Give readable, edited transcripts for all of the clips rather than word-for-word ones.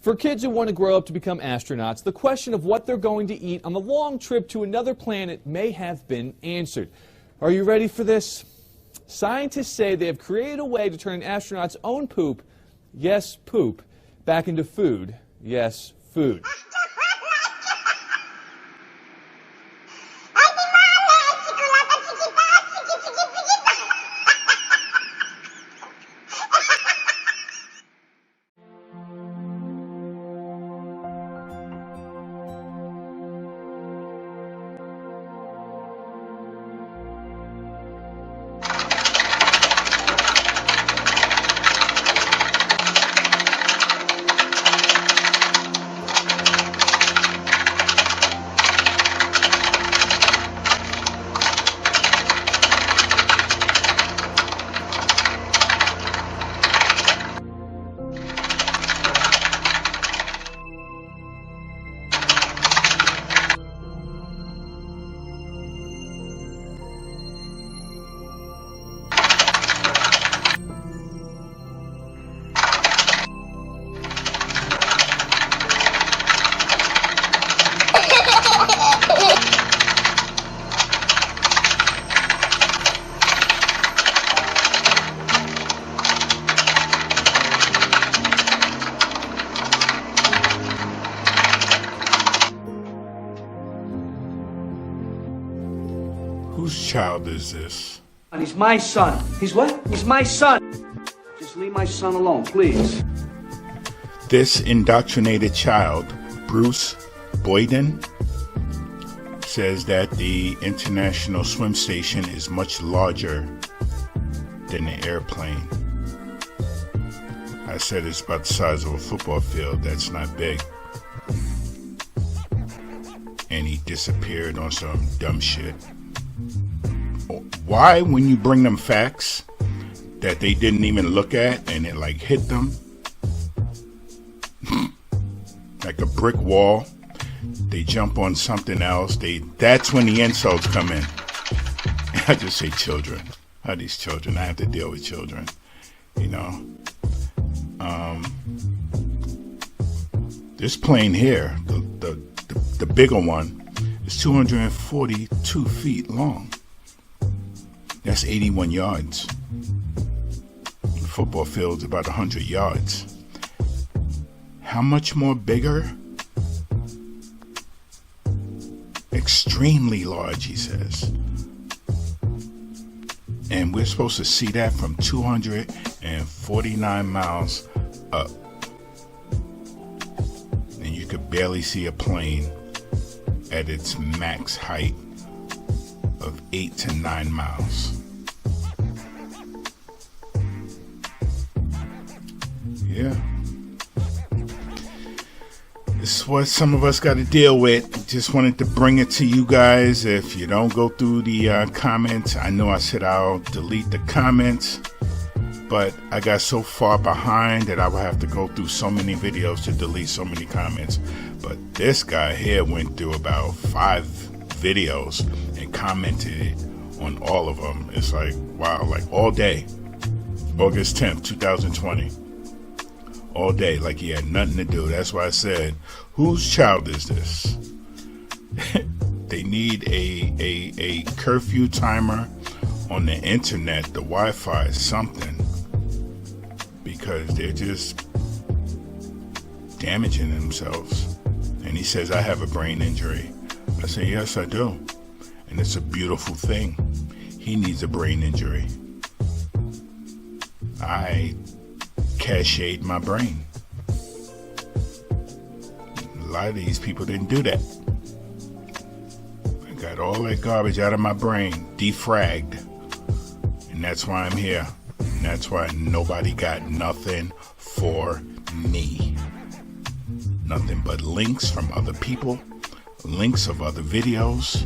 For kids who want to grow up to become astronauts, the question of what they're going to eat on the long trip to another planet may have been answered. Are you ready for this? Scientists say they have created a way to turn an astronaut's own poop, yes, poop, back into food, yes, food. Whose child is this? And he's my son. He's what? He's my son. Just leave my son alone, please. This indoctrinated child, Bruce Boyden, says that the International Swim Station is much larger than the airplane. I said it's about the size of a football field. That's not big. And he disappeared on some dumb shit. Why, when you bring them facts that they didn't even look at and it like hit them like a brick wall, they jump on something else, that's when the insults come in. I just say children. How these children? I have to deal with children, you know. This plane here, the bigger one, is 242 feet long. That's 81 yards. The football field's about 100 yards. How much more bigger? Extremely large, he says. And we're supposed to see that from 249 miles up. And you could barely see a plane at its max height of 8 to 9 miles. Yeah. This is what some of us got to deal with. Just wanted to bring it to you guys. If you don't go through the comments, I know I said I'll delete the comments, but I got so far behind that I would have to go through so many videos to delete so many comments. But this guy here went through about 5 videos and commented on all of them. It's like, wow, like all day. August 10th, 2020. All day, like he had nothing to do. That's why I said, whose child is this? They need a curfew timer on the internet, the Wi-Fi, something, because they're just damaging themselves. And he says, I have a brain injury. I say, yes, I do. And it's a beautiful thing. He needs a brain injury. I cached my brain. A lot of these people didn't do that. I got all that garbage out of my brain, defragged. And that's why I'm here. And that's why nobody got nothing for me. Nothing but links from other people, links of other videos,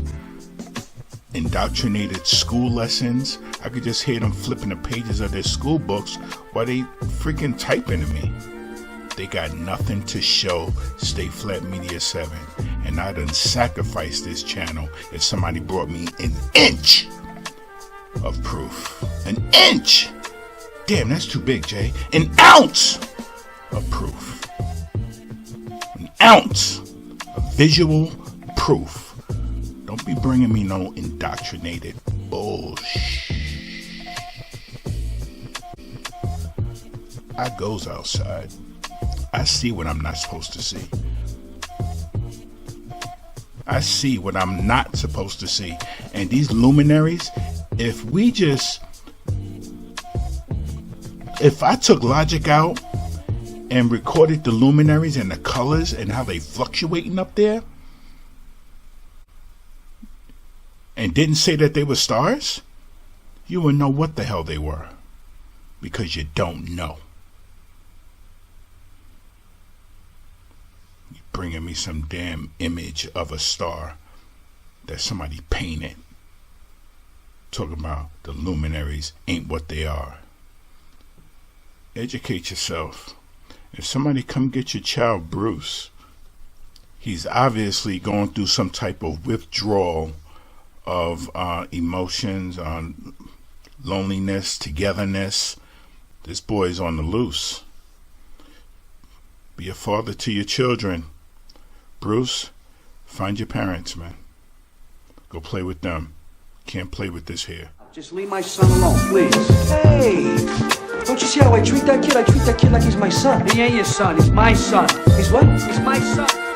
indoctrinated school lessons. I could just hear them flipping the pages of their school books while they freaking typing to me. They got nothing to show. Stay Flat Media 7. And I done sacrificed this channel if somebody brought me an inch of proof. An inch! Damn, that's too big, Jay. An ounce of proof. ounce of visual proof. Don't be bringing me no indoctrinated bullshit. I goes outside. I see what I'm not supposed to see. I see what I'm not supposed to see. And these luminaries, if I took logic out and recorded the luminaries and the colors and how they fluctuating up there and didn't say that they were stars, you would know what the hell they were, because you don't know. You're bringing me some damn image of a star that somebody painted, talking about the luminaries ain't what they are. Educate yourself. If somebody come get your child Bruce, he's obviously going through some type of withdrawal of emotions, on loneliness, togetherness. This boy's on the loose. Be a father to your children. Bruce, find your parents, man. Go play with them. Can't play with this here. Just leave my son alone, please. Hey! Don't you see how I treat that kid? I treat that kid like he's my son. He ain't your son. He's my son. He's what? He's my son.